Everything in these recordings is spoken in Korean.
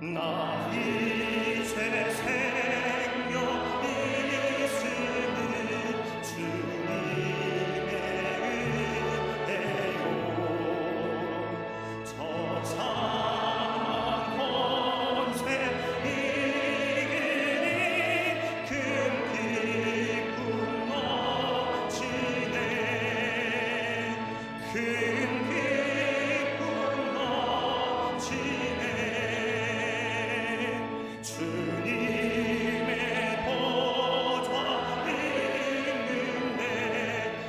나 이제 생명이 있으니 주님의 은혜요 저 사망 권세 이기니 큰 기쁨 넘치네 큰 기쁨 넘치네 주님의 보좌 있는데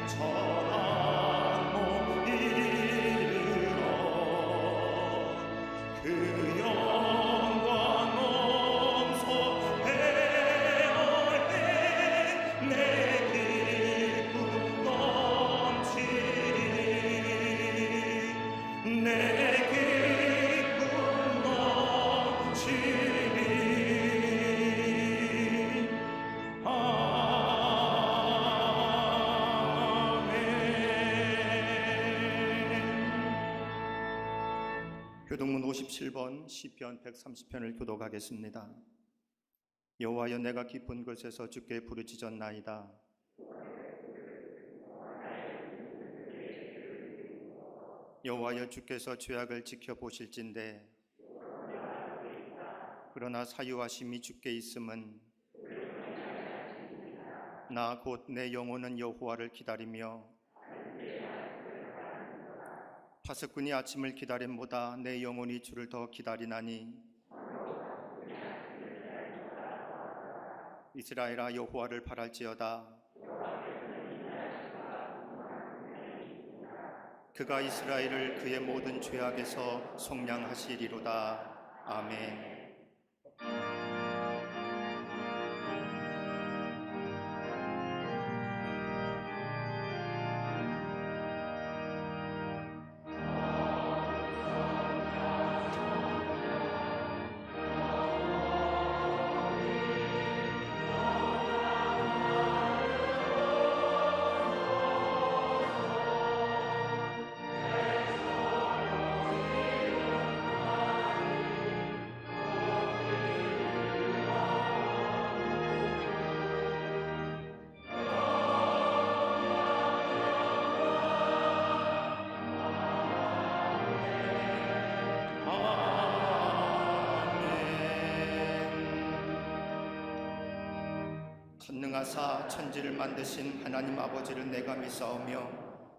전한 못 이르러 그 영광 넘소해올때 내 기쁨 넘치리 내 기쁨 넘치리 교동문 57번 시편 130편을 교독하겠습니다. 여호와여 내가 깊은 곳에서 주께 부르짖었나이다. 여호와여 주께서 죄악을 지켜보실진대 그러나 사유하심이 주께 있음은 나 곧 내 영혼은 여호와를 기다리며 파수꾼이 아침을 기다림보다 내 영혼이 주를 더 기다리나니 이스라엘아 여호와를 바랄지어다 그가 이스라엘을 그의 모든 죄악에서 속량하시리로다. 아멘. 전능하사 천지를 만드신 하나님 아버지를 내가 믿사오며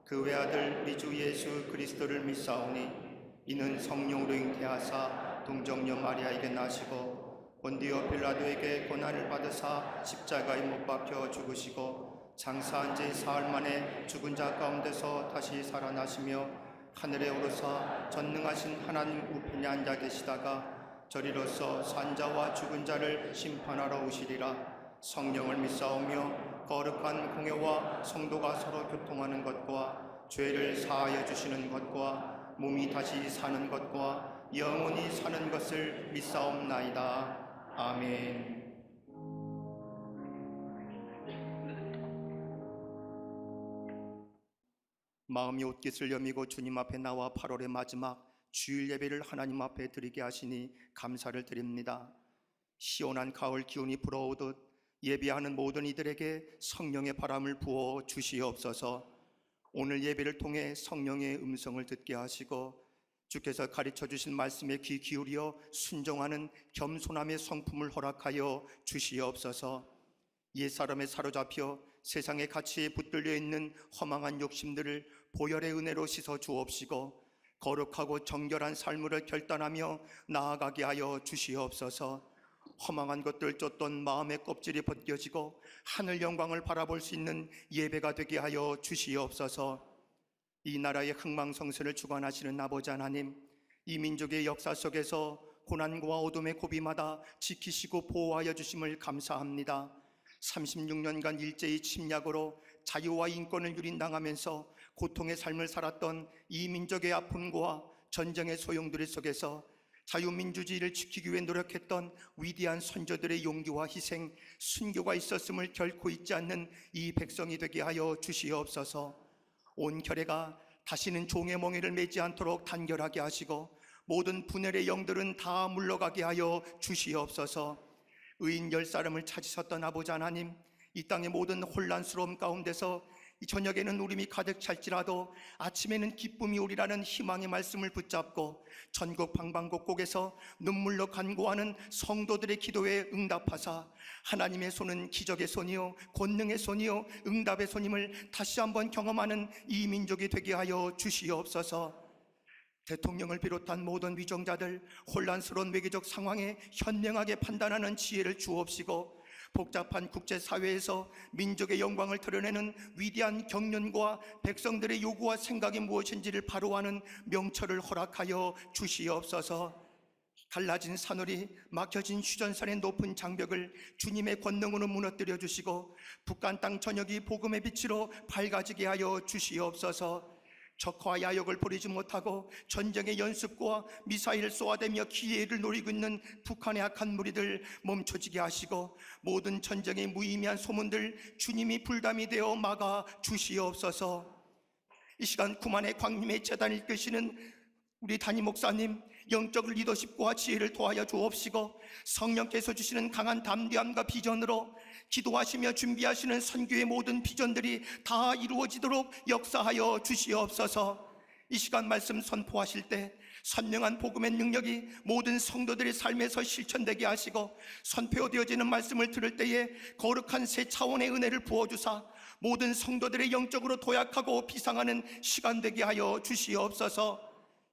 그 외아들 우리 주 예수 그리스도를 믿사오니 이는 성령으로 잉태하사 동정녀 마리아에게 나시고 본디오 빌라도에게 고난을 받으사 십자가에 못 박혀 죽으시고 장사한 지 사흘 만에 죽은 자 가운데서 다시 살아나시며 하늘에 오르사 전능하신 하나님 우편에 앉아 계시다가 저리로서 산자와 죽은 자를 심판하러 오시리라. 성령을 믿사오며 거룩한 공회와 성도가 서로 교통하는 것과 죄를 사하여 주시는 것과 몸이 다시 사는 것과 영원히 사는 것을 믿사옵나이다. 아멘. 마음이 옷깃을 여미고 주님 앞에 나와 8월의 마지막 주일 예배를 하나님 앞에 드리게 하시니 감사를 드립니다. 시원한 가을 기운이 불어오듯 예배하는 모든 이들에게 성령의 바람을 부어 주시옵소서. 오늘 예배를 통해 성령의 음성을 듣게 하시고 주께서 가르쳐 주신 말씀에 귀 기울여 순종하는 겸손함의 성품을 허락하여 주시옵소서. 옛사람에 사로잡혀 세상의 가치에 붙들려 있는 허망한 욕심들을 보혈의 은혜로 씻어 주옵시고 거룩하고 정결한 삶을 결단하며 나아가게 하여 주시옵소서. 허망한 것들 쫓던 마음의 껍질이 벗겨지고 하늘 영광을 바라볼 수 있는 예배가 되게 하여 주시옵소서. 이 나라의 흥망성쇠를 주관하시는 아버지 하나님, 이 민족의 역사 속에서 고난과 어둠의 고비마다 지키시고 보호하여 주심을 감사합니다. 36년간 일제히 침략으로 자유와 인권을 유린당하면서 고통의 삶을 살았던 이 민족의 아픔과 전쟁의 소용돌이 속에서 자유민주주의를 지키기 위해 노력했던 위대한 선조들의 용기와 희생, 순교가 있었음을 결코 잊지 않는 이 백성이 되게 하여 주시옵소서. 온 결의가 다시는 종의 멍에를 매지 않도록 단결하게 하시고 모든 분열의 영들은 다 물러가게 하여 주시옵소서. 의인 10사람을 찾으셨던 아버지 하나님, 이 땅의 모든 혼란스러움 가운데서 이 저녁에는 울음이 가득 찰지라도 아침에는 기쁨이 오리라는 희망의 말씀을 붙잡고 전국 방방곡곡에서 눈물로 간구하는 성도들의 기도에 응답하사 하나님의 손은 기적의 손이요 권능의 손이요 응답의 손임을 다시 한번 경험하는 이 민족이 되게 하여 주시옵소서. 대통령을 비롯한 모든 위정자들 혼란스러운 외교적 상황에 현명하게 판단하는 지혜를 주옵시고 복잡한 국제사회에서 민족의 영광을 드러내는 위대한 경륜과 백성들의 요구와 생각이 무엇인지를 바로 아는 명철을 허락하여 주시옵소서. 갈라진 산울이 막혀진 휴전선의 높은 장벽을 주님의 권능으로 무너뜨려 주시고 북한 땅 전역이 복음의 빛으로 밝아지게 하여 주시옵소서. 적과 야욕을 버리지 못하고 전쟁의 연습과 미사일을 쏘아대며 기회를 노리고 있는 북한의 악한 무리들 멈춰지게 하시고 모든 전쟁의 무의미한 소문들 주님이 불담이 되어 막아 주시옵소서. 이 시간 구만의 광림의 재단을 이끄시는 우리 담임 목사님 영적 리더십과 지혜를 도하여 주옵시고 성령께서 주시는 강한 담대함과 비전으로 기도하시며 준비하시는 선교의 모든 비전들이 다 이루어지도록 역사하여 주시옵소서. 이 시간 말씀 선포하실 때 선명한 복음의 능력이 모든 성도들의 삶에서 실천되게 하시고, 선포되어지는 말씀을 들을 때에 거룩한 새 차원의 은혜를 부어주사 모든 성도들의 영적으로 도약하고 비상하는 시간 되게 하여 주시옵소서.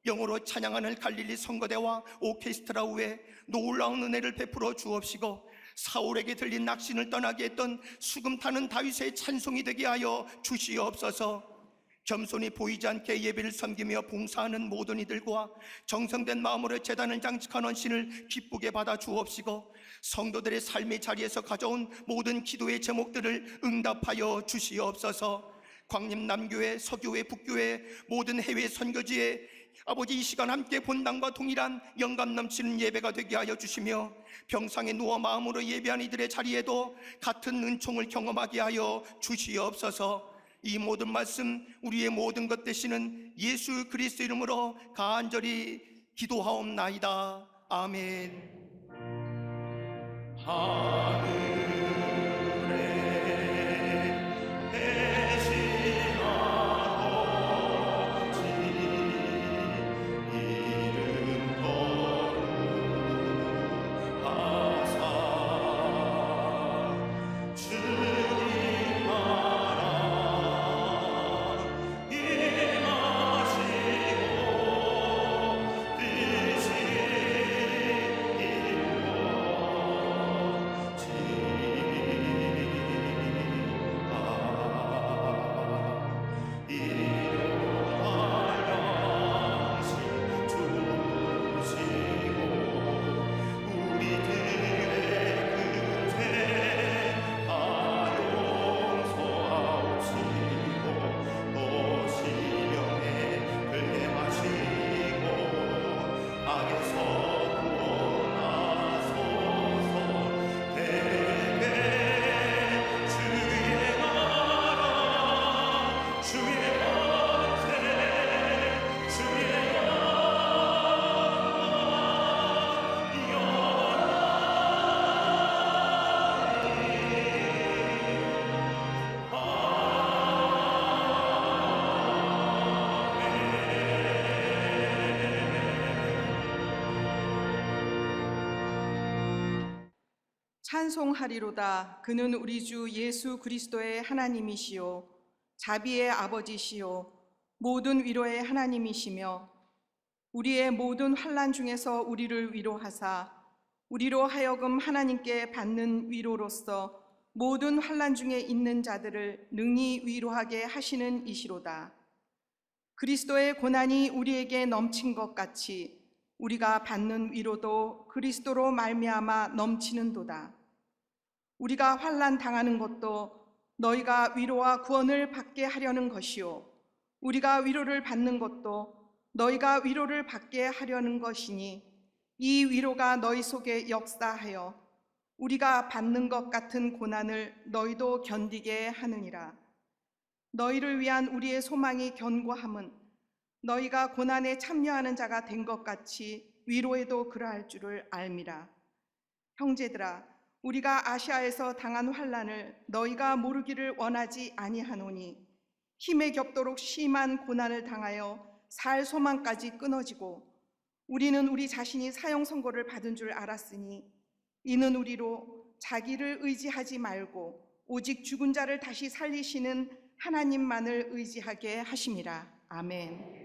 영어로 찬양하는 갈릴리 성거대와 오케스트라 후에 놀라운 은혜를 베풀어 주옵시고, 사울에게 들린 낙신을 떠나게 했던 수금 타는 다윗의 찬송이 되게 하여 주시옵소서. 겸손히 보이지 않게 예배를 섬기며 봉사하는 모든 이들과 정성된 마음으로 제단을 장식하는 신을 기쁘게 받아 주옵시고, 성도들의 삶의 자리에서 가져온 모든 기도의 제목들을 응답하여 주시옵소서. 광림남교회, 서교회, 북교회, 모든 해외 선교지에 아버지 이 시간 함께 본당과 동일한 영감 넘치는 예배가 되게 하여 주시며, 병상에 누워 마음으로 예배한 이들의 자리에도 같은 은총을 경험하게 하여 주시옵소서. 이 모든 말씀 우리의 모든 것 되시는 예수 그리스도 이름으로 간절히 기도하옵나이다. 아멘. 찬송하리로다. 그는 우리 주 예수 그리스도의 하나님이시요 자비의 아버지시요 모든 위로의 하나님이시며, 우리의 모든 환난 중에서 우리를 위로하사 우리로 하여금 하나님께 받는 위로로서 모든 환난 중에 있는 자들을 능히 위로하게 하시는 이시로다. 그리스도의 고난이 우리에게 넘친 것 같이 우리가 받는 위로도 그리스도로 말미암아 넘치는도다. 우리가 환난 당하는 것도 너희가 위로와 구원을 받게 하려는 것이요 우리가 위로를 받는 것도 너희가 위로를 받게 하려는 것이니, 이 위로가 너희 속에 역사하여 우리가 받는 것 같은 고난을 너희도 견디게 하느니라. 너희를 위한 우리의 소망이 견고함은 너희가 고난에 참여하는 자가 된 것 같이 위로에도 그러할 줄을 알미라. 형제들아, 우리가 아시아에서 당한 환난을 너희가 모르기를 원하지 아니하노니, 힘에 겹도록 심한 고난을 당하여 살 소망까지 끊어지고 우리는 우리 자신이 사형 선고를 받은 줄 알았으니, 이는 우리로 자기를 의지하지 말고 오직 죽은 자를 다시 살리시는 하나님만을 의지하게 하심이라. 아멘.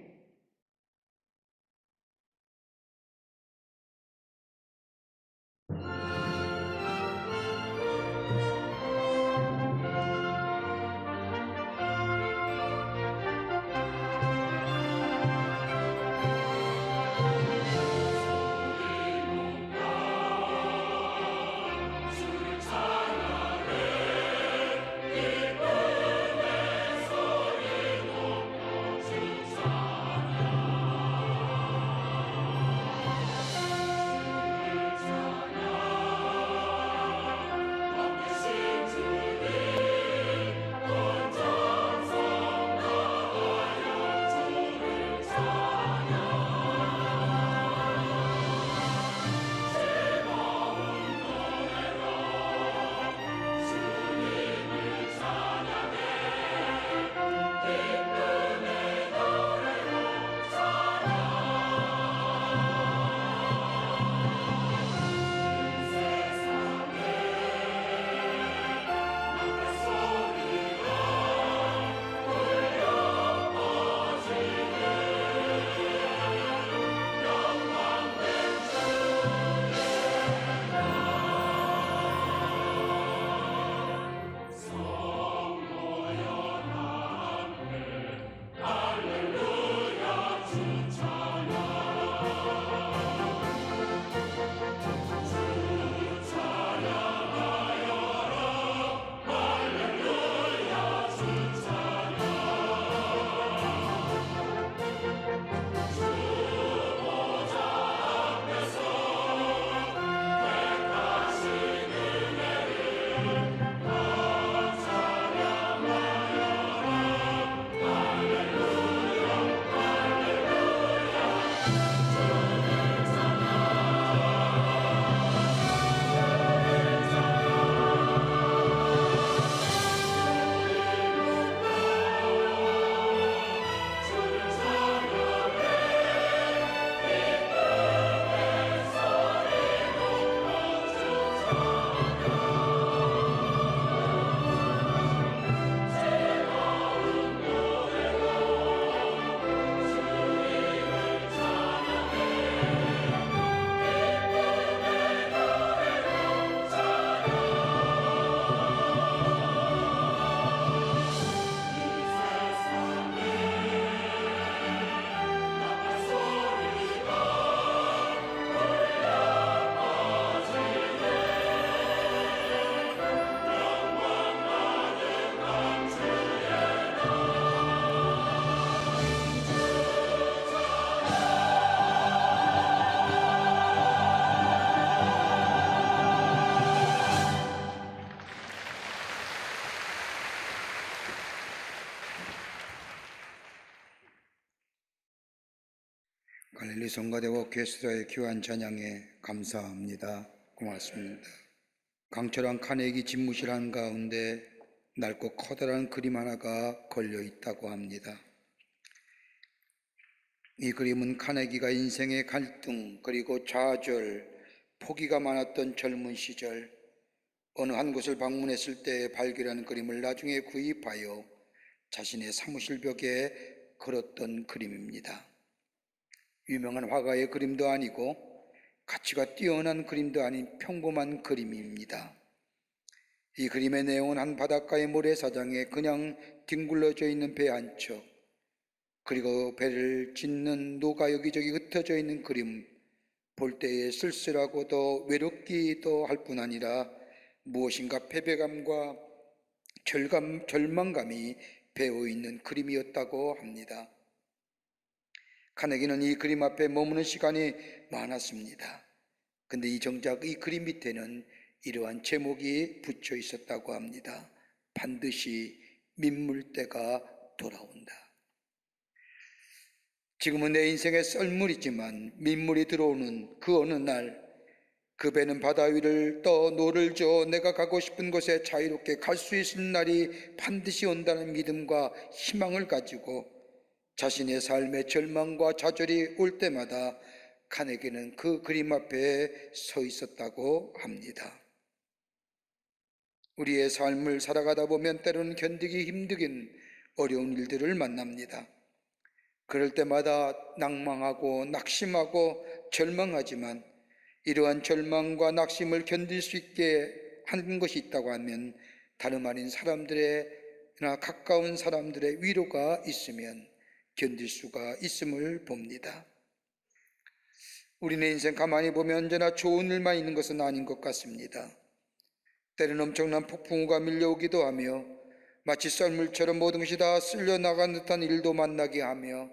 갈릴리 성가대와 게스트라의 귀한 찬양에 감사합니다. 고맙습니다. 강철한 카네기 집무실 한가운데 낡고 커다란 그림 하나가 걸려 있다고 합니다. 이 그림은 카네기가 인생의 갈등 그리고 좌절, 포기가 많았던 젊은 시절 어느 한 곳을 방문했을 때 발견한 그림을 나중에 구입하여 자신의 사무실 벽에 걸었던 그림입니다. 유명한 화가의 그림도 아니고 가치가 뛰어난 그림도 아닌 평범한 그림입니다. 이 그림의 내용은 한 바닷가의 모래사장에 그냥 뒹굴러져 있는 배 한 척, 그리고 배를 짓는 노가 여기저기 흩어져 있는 그림, 볼 때에 쓸쓸하고도 외롭기도 할 뿐 아니라 무엇인가 패배감과 절망감이 배어있는 그림이었다고 합니다. 카네기는 이 그림 앞에 머무는 시간이 많았습니다. 근데 정작 이 그림 밑에는 이러한 제목이 붙여 있었다고 합니다. 반드시 민물때가 돌아온다. 지금은 내 인생에 썰물이지만 민물이 들어오는 그 어느 날 그 배는 바다 위를 떠 노를 저어 내가 가고 싶은 곳에 자유롭게 갈 수 있는 날이 반드시 온다는 믿음과 희망을 가지고 자신의 삶의 절망과 좌절이 올 때마다 카네기는 그 그림 앞에 서 있었다고 합니다. 우리의 삶을 살아가다 보면 때로는 견디기 힘든 어려운 일들을 만납니다. 그럴 때마다 낭망하고 낙심하고 절망하지만 이러한 절망과 낙심을 견딜 수 있게 하는 것이 있다고 하면 다름 아닌 사람들이나 가까운 사람들의 위로가 있으면 견딜 수가 있음을 봅니다. 우리는 인생 가만히 보면 언제나 좋은 일만 있는 것은 아닌 것 같습니다. 때로는 엄청난 폭풍우가 밀려오기도 하며 마치 썰물처럼 모든 것이 다 쓸려나간 듯한 일도 만나게 하며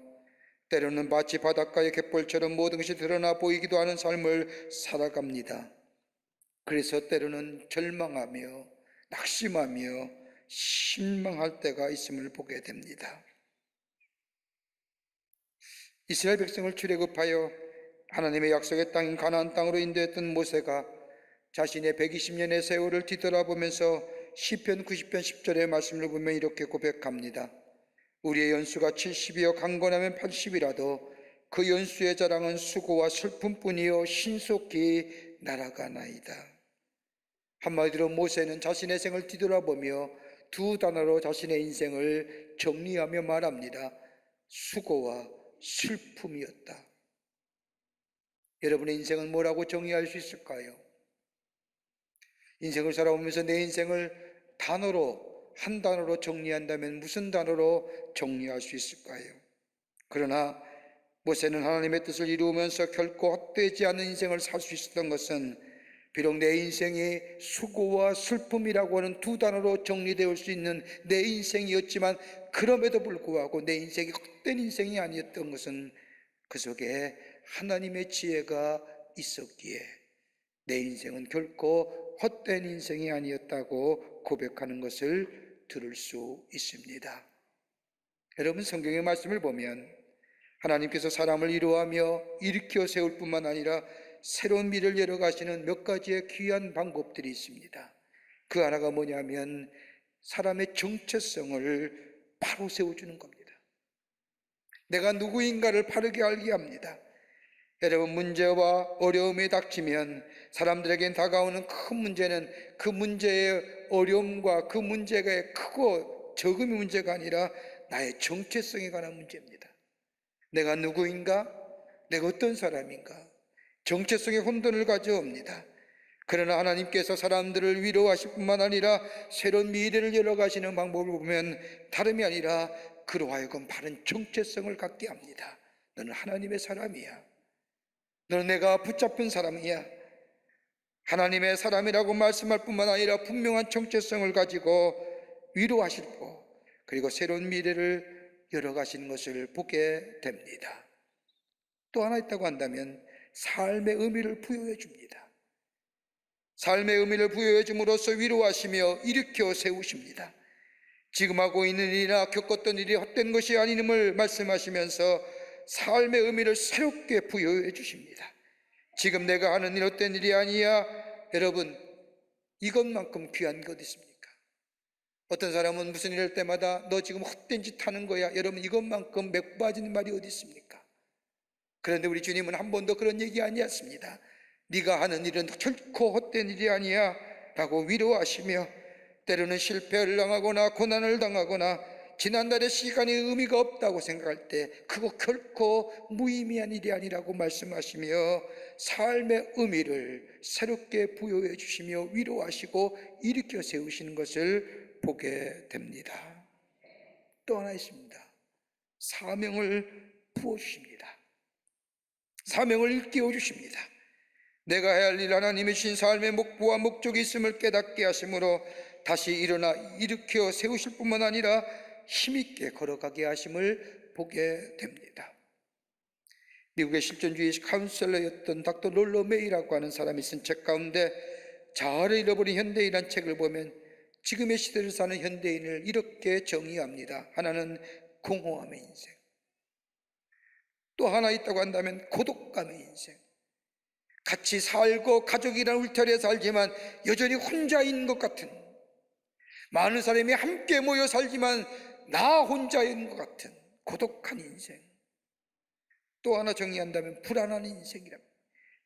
때로는 마치 바닷가의 갯벌처럼 모든 것이 드러나 보이기도 하는 삶을 살아갑니다. 그래서 때로는 절망하며 낙심하며 실망할 때가 있음을 보게 됩니다. 이스라엘 백성을 출애굽하여 하나님의 약속의 땅인 가나안 땅으로 인도했던 모세가 자신의 120년의 세월을 뒤돌아보면서 시편 90편 10절의 말씀을 보면 이렇게 고백합니다. 우리의 연수가 70이요 강건하면 80이라도 그 연수의 자랑은 수고와 슬픔뿐이요 신속히 날아가나이다. 한마디로 모세는 자신의 생을 뒤돌아보며 두 단어로 자신의 인생을 정리하며 말합니다. 수고와 슬픔이었다. 여러분의 인생은 뭐라고 정의할 수 있을까요? 인생을 살아오면서 내 인생을 한 단어로 정리한다면 무슨 단어로 정리할 수 있을까요? 그러나 모세는 하나님의 뜻을 이루면서 결코 헛되지 않은 인생을 살 수 있었던 것은 비록 내 인생이 수고와 슬픔이라고 하는 두 단어로 정리되어 수 있는 내 인생이었지만 그럼에도 불구하고 내 인생이 헛된 인생이 아니었던 것은 그 속에 하나님의 지혜가 있었기에 내 인생은 결코 헛된 인생이 아니었다고 고백하는 것을 들을 수 있습니다. 여러분, 성경의 말씀을 보면 하나님께서 사람을 이루하며 일으켜 세울 뿐만 아니라 새로운 미래를 열어가시는 몇 가지의 귀한 방법들이 있습니다. 그 하나가 뭐냐면 사람의 정체성을 바로 세워주는 겁니다. 내가 누구인가를 바르게 알게 합니다. 여러분, 문제와 어려움이 닥치면 사람들에겐 다가오는 큰 문제는 그 문제의 어려움과 그 문제가 크고 적음이 문제가 아니라 나의 정체성에 관한 문제입니다. 내가 누구인가? 내가 어떤 사람인가? 정체성의 혼돈을 가져옵니다. 그러나 하나님께서 사람들을 위로하실 뿐만 아니라 새로운 미래를 열어가시는 방법을 보면 다름이 아니라 그로 하여금 바른 정체성을 갖게 합니다. 너는 하나님의 사람이야. 너는 내가 붙잡힌 사람이야. 하나님의 사람이라고 말씀할 뿐만 아니라 분명한 정체성을 가지고 위로하시고 그리고 새로운 미래를 열어가시는 것을 보게 됩니다. 또 하나 있다고 한다면 삶의 의미를 부여해 줍니다. 삶의 의미를 부여해 줌으로써 위로하시며 일으켜 세우십니다. 지금 하고 있는 일이나 겪었던 일이 헛된 것이 아님을 말씀하시면서 삶의 의미를 새롭게 부여해 주십니다. 지금 내가 하는 일 어떤 일이 아니야. 여러분, 이것만큼 귀한 것 있습니까? 어떤 사람은 무슨 일 할 때마다 너 지금 헛된 짓 하는 거야. 여러분, 이것만큼 맥 빠진 말이 어디 있습니까? 그런데 우리 주님은 한 번도 그런 얘기 아니었습니다. 네가 하는 일은 결코 헛된 일이 아니야 라고 위로하시며, 때로는 실패를 당하거나 고난을 당하거나 지난날의 시간이 의미가 없다고 생각할 때 그거 결코 무의미한 일이 아니라고 말씀하시며 삶의 의미를 새롭게 부여해 주시며 위로하시고 일으켜 세우시는 것을 보게 됩니다. 또 하나 있습니다. 사명을 부어주십니다. 사명을 일깨워 주십니다. 내가 해야 할 일, 하나님의 주신 삶의 목표와 목적이 있음을 깨닫게 하심으로 다시 일어나 일으켜 세우실 뿐만 아니라 힘있게 걸어가게 하심을 보게 됩니다. 미국의 실존주의 카운셀러였던 닥터 롤러 메이라고 하는 사람이 쓴 책 가운데 자아를 잃어버린 현대인이라는 책을 보면 지금의 시대를 사는 현대인을 이렇게 정의합니다. 하나는 공허함의 인생, 또 하나 있다고 한다면 고독감의 인생. 같이 살고 가족이란 울타리에 살지만 여전히 혼자인 것 같은, 많은 사람이 함께 모여 살지만 나 혼자인 것 같은 고독한 인생. 또 하나 정의한다면 불안한 인생이랍니다.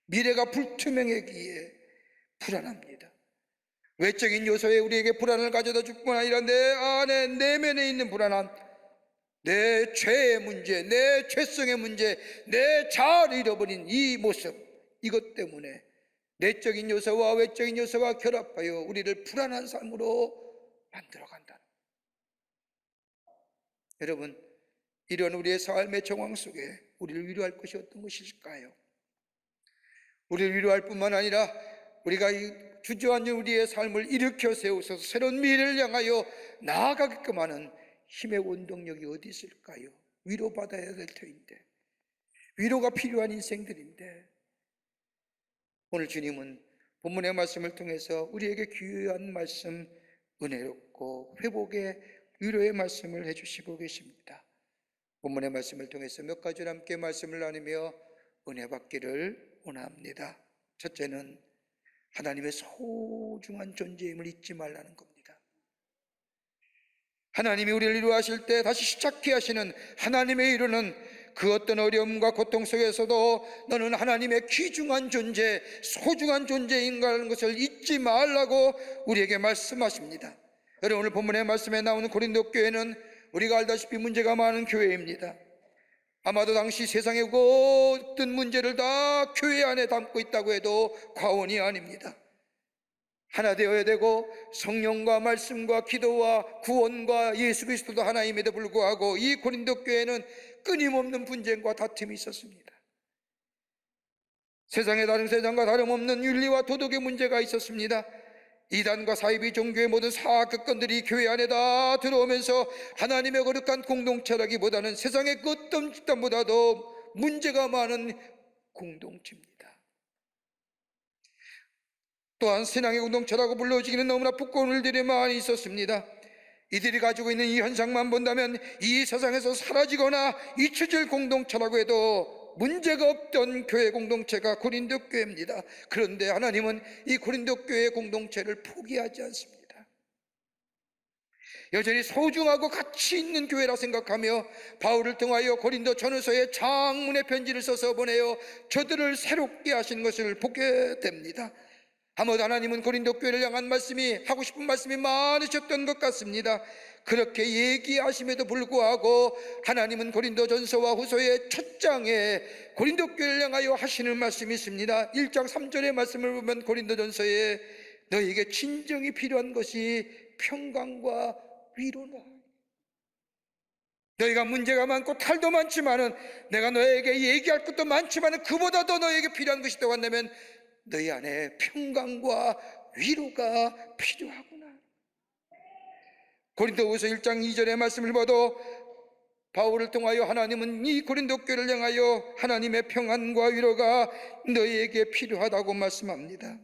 미래가 불투명하기에 불안합니다. 외적인 요소에 우리에게 불안을 가져다 줄 뿐 아니라 내 안에 내면에 있는 불안함, 내 죄의 문제, 내 죄성의 문제, 내 자아를 잃어버린 이 모습, 이것 때문에 내적인 요소와 외적인 요소가 결합하여 우리를 불안한 삶으로 만들어 간다. 여러분, 이런 우리의 삶의 정황 속에 우리를 위로할 것이 어떤 것일까요? 우리를 위로할 뿐만 아니라 우리가 이 주저앉은 우리의 삶을 일으켜 세우셔서 새로운 미래를 향하여 나아가게끔 하는 힘의 원동력이 어디 있을까요? 위로받아야 될 터인데, 위로가 필요한 인생들인데, 오늘 주님은 본문의 말씀을 통해서 우리에게 귀한 말씀, 은혜롭고 회복의 위로의 말씀을 해주시고 계십니다. 본문의 말씀을 통해서 몇 가지로 함께 말씀을 나누며 은혜 받기를 원합니다. 첫째는 하나님의 소중한 존재임을 잊지 말라는 겁니다. 하나님이 우리를 위로하실 때 다시 시작해 하시는 하나님의 위로는 그 어떤 어려움과 고통 속에서도 너는 하나님의 귀중한 존재, 소중한 존재인가라는 것을 잊지 말라고 우리에게 말씀하십니다. 여러분, 오늘 본문의 말씀에 나오는 고린도 교회는 우리가 알다시피 문제가 많은 교회입니다. 아마도 당시 세상의 모든 문제를 다 교회 안에 담고 있다고 해도 과언이 아닙니다. 하나 되어야 되고 성령과 말씀과 기도와 구원과 예수 그리스도도 하나임에도 불구하고 이 고린도 교회는 끊임없는 분쟁과 다툼이 있었습니다. 세상의 다른 세상과 다름없는 윤리와 도덕의 문제가 있었습니다. 이단과 사이비 종교의 모든 사악건들이 교회 안에 다 들어오면서 하나님의 거룩한 공동체라기보다는 세상의 그 어떤 집단보다도 문제가 많은 공동체입니다. 또한 신앙의 공동체라고 불러지기는 너무나 부끄러운 일들이 많이 있었습니다. 이들이 가지고 있는 이 현상만 본다면 이 세상에서 사라지거나 잊혀질 공동체라고 해도 문제가 없던 교회 공동체가 고린도 교회입니다. 그런데 하나님은 이 고린도 교회 공동체를 포기하지 않습니다. 여전히 소중하고 가치 있는 교회라 생각하며 바울을 통하여 고린도 전후서에 장문의 편지를 써서 보내어 저들을 새롭게 하신 것을 보게 됩니다. 아마도 하나님은 고린도 교회를 향한 말씀이, 하고 싶은 말씀이 많으셨던 것 같습니다. 그렇게 얘기하심에도 불구하고 하나님은 고린도 전서와 후서의 첫 장에 고린도 교회를 향하여 하시는 말씀이 있습니다. 1장 3절의 말씀을 보면 고린도 전서에 너희에게 진정이 필요한 것이 평강과 위로다. 너희가 문제가 많고 탈도 많지만은, 내가 너에게 얘기할 것도 많지만은 그보다 더 너에게 필요한 것이 있다고 한다면 너희 안에 평강과 위로가 필요하구나. 고린도후서 1장 2절의 말씀을 봐도 바울을 통하여 하나님은 이 고린도 교회를 향하여 하나님의 평안과 위로가 너희에게 필요하다고 말씀합니다.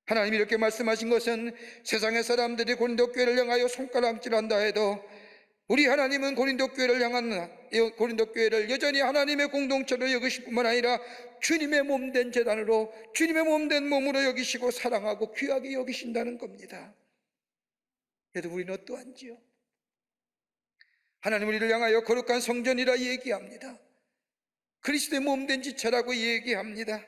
하나님이 이렇게 말씀하신 것은 세상의 사람들이 고린도 교회를 향하여 손가락질한다 해도 우리 하나님은 고린도 교회를 향한 고린도 교회를 여전히 하나님의 공동체로 여기실 뿐만 아니라 주님의 몸된 제단으로, 주님의 몸된 몸으로 여기시고 사랑하고 귀하게 여기신다는 겁니다. 그래도 우리는 어떠한지요? 하나님 우리를 향하여 거룩한 성전이라 얘기합니다. 그리스도의 몸된 지체라고 얘기합니다.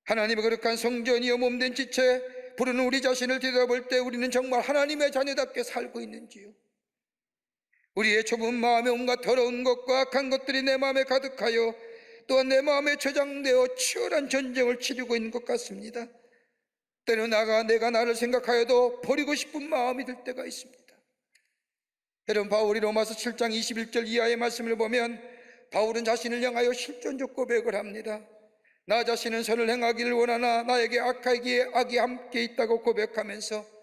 하나님의 거룩한 성전이여 몸된 지체 부르는 우리 자신을 들여다볼 때 우리는 정말 하나님의 자녀답게 살고 있는지요? 우리의 좁은 마음에 온갖 더러운 것과 악한 것들이 내 마음에 가득하여 또한 내 마음에 저장되어 치열한 전쟁을 치르고 있는 것 같습니다. 때로 내가 나를 생각하여도 버리고 싶은 마음이 들 때가 있습니다. 여러분, 바울이 로마서 7장 21절 이하의 말씀을 보면 바울은 자신을 향하여 실존적 고백을 합니다. 나 자신은 선을 행하기를 원하나 나에게 악하기에 악이 함께 있다고 고백하면서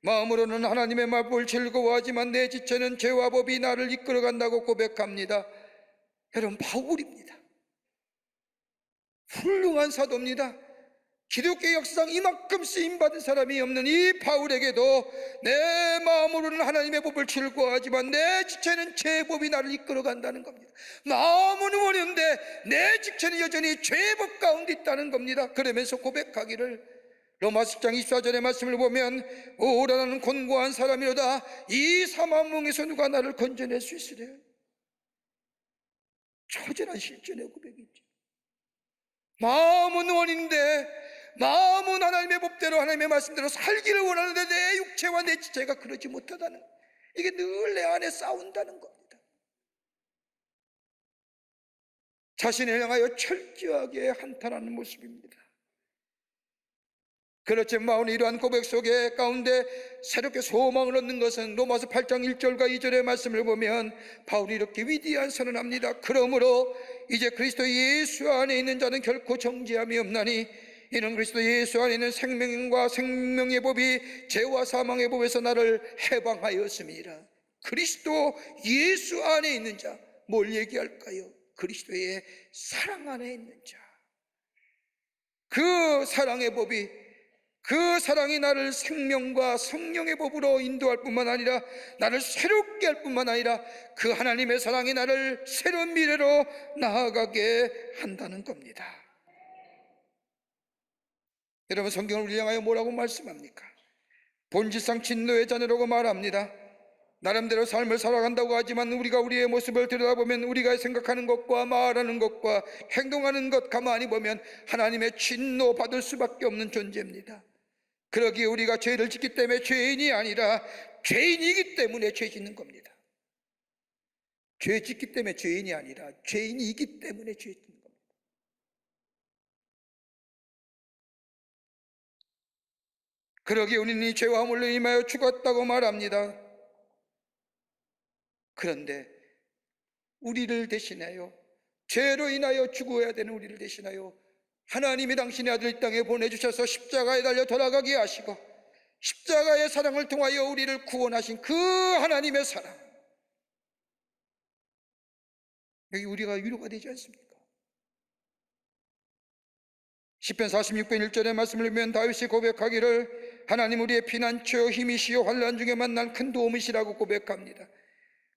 마음으로는 하나님의 말씀을 즐거워하지만 내 지체는 죄와 법이 나를 이끌어간다고 고백합니다. 여러분, 바울입니다. 훌륭한 사도입니다. 기독교 역사상 이만큼 쓰임받은 사람이 없는 이 바울에게도 내 마음으로는 하나님의 법을 즐거워하지만 내 지체는 죄의 법이 나를 이끌어간다는 겁니다. 마음은 원했는데 내 지체는 여전히 죄의 법 가운데 있다는 겁니다. 그러면서 고백하기를 로마서 10장 24절의 말씀을 보면 오라 나는 곤고한 사람이로다 이 사망몽에서 누가 나를 건져낼 수 있으랴. 처절한 실존의 고백이죠. 마음은 원인데 마음은 하나님의 법대로 하나님의 말씀대로 살기를 원하는데 내 육체와 내 지체가 그러지 못하다는, 이게 늘 내 안에 싸운다는 겁니다. 자신을 향하여 철저하게 한탄하는 모습입니다. 그렇지만 바울은 이러한 고백 속에 가운데 새롭게 소망을 얻는 것은 로마서 8장 1절과 2절의 말씀을 보면 바울이 이렇게 위대한 선언합니다. 그러므로 이제 그리스도 예수 안에 있는 자는 결코 정죄함이 없나니 이는 그리스도 예수 안에 있는 생명과 생명의 법이 죄와 사망의 법에서 나를 해방하였음이라. 그리스도 예수 안에 있는 자, 뭘 얘기할까요? 그리스도의 사랑 안에 있는 자. 그 사랑의 법이, 그 사랑이 나를 생명과 성령의 법으로 인도할 뿐만 아니라 나를 새롭게 할 뿐만 아니라 그 하나님의 사랑이 나를 새로운 미래로 나아가게 한다는 겁니다. 여러분, 성경을 우리 향하여 뭐라고 말씀합니까? 본질상 진노의 자녀라고 말합니다. 나름대로 삶을 살아간다고 하지만 우리가 우리의 모습을 들여다보면 우리가 생각하는 것과 말하는 것과 행동하는 것 가만히 보면 하나님의 진노 받을 수밖에 없는 존재입니다. 그러기에 우리가 죄를 짓기 때문에 죄인이 아니라 죄인이기 때문에 죄 짓는 겁니다. 죄 짓기 때문에 죄인이 아니라 죄인이기 때문에 죄 짓는 겁니다. 그러기에 우리는 이 죄와 물로 임하여 죽었다고 말합니다. 그런데 우리를 대신하여, 죄로 인하여 죽어야 되는 우리를 대신하여 하나님이 당신의 아들 이 땅에 보내주셔서 십자가에 달려 돌아가게 하시고 십자가의 사랑을 통하여 우리를 구원하신 그 하나님의 사랑, 여기 우리가 위로가 되지 않습니까? 시편 46편 1절의 말씀을 보면 다윗이 고백하기를 하나님 우리의 피난처 힘이시여 환난 중에 만난 큰 도움이시라고 고백합니다.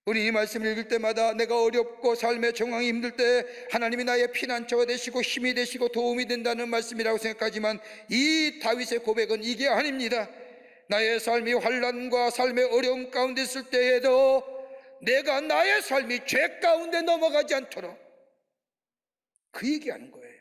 우리 이 말씀을 읽을 때마다 내가 어렵고 삶의 정황이 힘들 때 하나님이 나의 피난처가 되시고 힘이 되시고 도움이 된다는 말씀이라고 생각하지만 이 다윗의 고백은 이게 아닙니다. 나의 삶이 환난과 삶의 어려움 가운데 있을 때에도 내가 나의 삶이 죄 가운데 넘어가지 않도록, 그 얘기하는 거예요.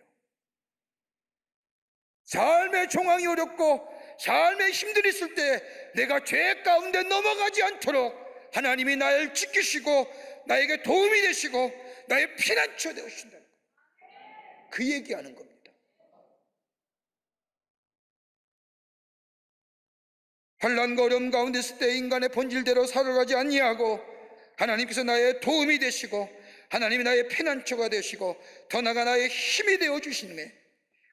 삶의 정황이 어렵고 삶의 힘들이 있을 때 내가 죄 가운데 넘어가지 않도록 하나님이 나를 지키시고 나에게 도움이 되시고 나의 피난처 되어주신다는 거예요. 그 얘기하는 겁니다. 환난과 어려움 가운데 있을 때 인간의 본질대로 살아가지 아니하고 하나님께서 나의 도움이 되시고 하나님이 나의 피난처가 되시고 더 나아가 나의 힘이 되어주시네,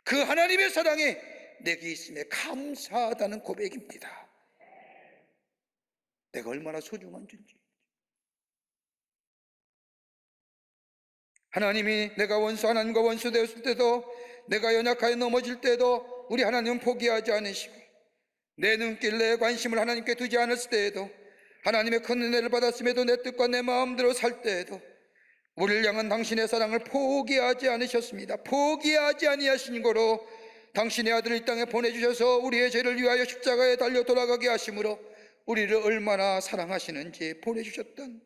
그 하나님의 사랑이 내게 있음에 감사하다는 고백입니다. 내가 얼마나 소중한 존재. 하나님이 내가 하나님과 원수 되었을 때도, 내가 연약하여 넘어질 때도 우리 하나님은 포기하지 않으시고 내 눈길 내 관심을 하나님께 두지 않았을 때에도, 하나님의 큰 은혜를 받았음에도 내 뜻과 내 마음대로 살 때에도 우리를 향한 당신의 사랑을 포기하지 않으셨습니다. 포기하지 아니하신 거로 당신의 아들을 이 땅에 보내주셔서 우리의 죄를 위하여 십자가에 달려 돌아가게 하심으로 우리를 얼마나 사랑하시는지 보내주셨던,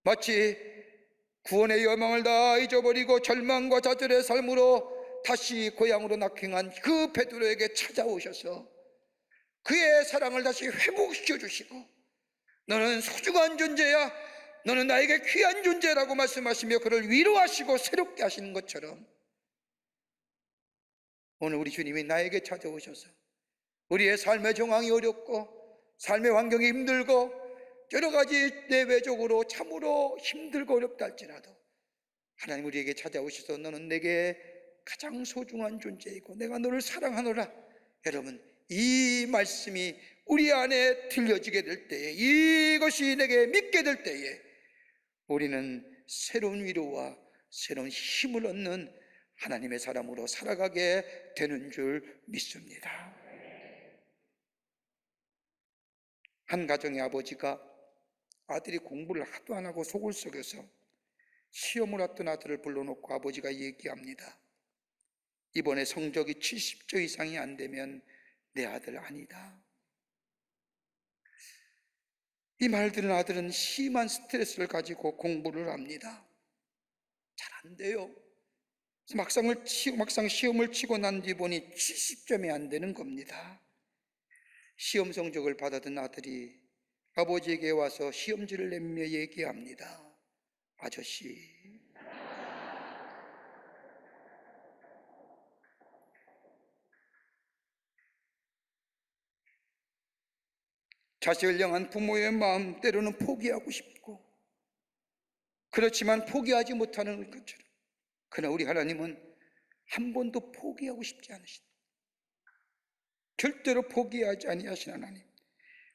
마치 구원의 여망을 다 잊어버리고 절망과 좌절의 삶으로 다시 고향으로 낙행한 그 베드로에게 찾아오셔서 그의 사랑을 다시 회복시켜 주시고, 너는 소중한 존재야, 너는 나에게 귀한 존재라고 말씀하시며 그를 위로하시고 새롭게 하시는 것처럼, 오늘 우리 주님이 나에게 찾아오셔서 우리의 삶의 정황이 어렵고 삶의 환경이 힘들고 여러 가지 내외적으로 참으로 힘들고 어렵다 할지라도 하나님 우리에게 찾아오셔서 너는 내게 가장 소중한 존재이고 내가 너를 사랑하노라. 여러분, 이 말씀이 우리 안에 들려지게 될 때에, 이것이 내게 믿게 될 때에 우리는 새로운 위로와 새로운 힘을 얻는 하나님의 사람으로 살아가게 되는 줄 믿습니다. 한 가정의 아버지가 아들이 공부를 하도 안 하고 속을 썩여서 시험을 왔던 아들을 불러놓고 아버지가 얘기합니다. 이번에 성적이 70점 이상이 안 되면 내 아들 아니다. 이 말 들은 아들은 심한 스트레스를 가지고 공부를 합니다. 잘 안 돼요. 막상 시험을 치고 난 뒤 보니 70점이 안 되는 겁니다. 시험 성적을 받아든 아들이 아버지에게 와서 시험지를 내밀며 얘기합니다. 아저씨, 자식을 향한 부모의 마음 때로는 포기하고 싶고 그렇지만 포기하지 못하는 것처럼, 그러나 우리 하나님은 한 번도 포기하고 싶지 않으신다. 절대로 포기하지 아니하신 하나님.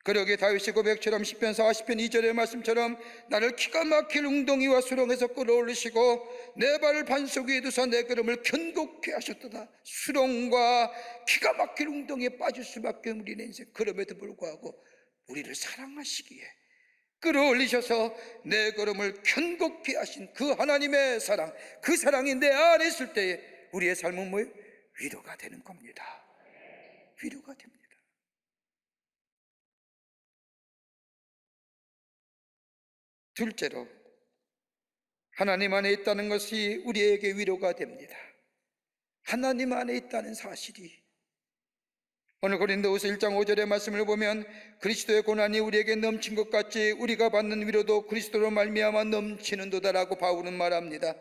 그러기에 다윗의 고백처럼 시편 40편 2절의 말씀처럼 나를 기가 막힐 웅덩이와 수렁에서 끌어올리시고 내 발을 반석 위에 두사 내 걸음을 견고케 하셨도다. 수렁과 기가 막힐 웅덩이에 빠질 수밖에 없는 우리의 인생, 그럼에도 불구하고 우리를 사랑하시기에 끌어올리셔서 내 걸음을 견고케 하신 그 하나님의 사랑, 그 사랑이 내 안에 있을 때에 우리의 삶은 뭐예요? 위로가 되는 겁니다. 위로가 됩니다. 둘째로, 하나님 안에 있다는 것이 우리에게 위로가 됩니다. 하나님 안에 있다는 사실이, 오늘 고린도후서 1장 5절의 말씀을 보면 그리스도의 고난이 우리에게 넘친 것 같이 우리가 받는 위로도 그리스도로 말미암아 넘치는도다라고 바울은 말합니다.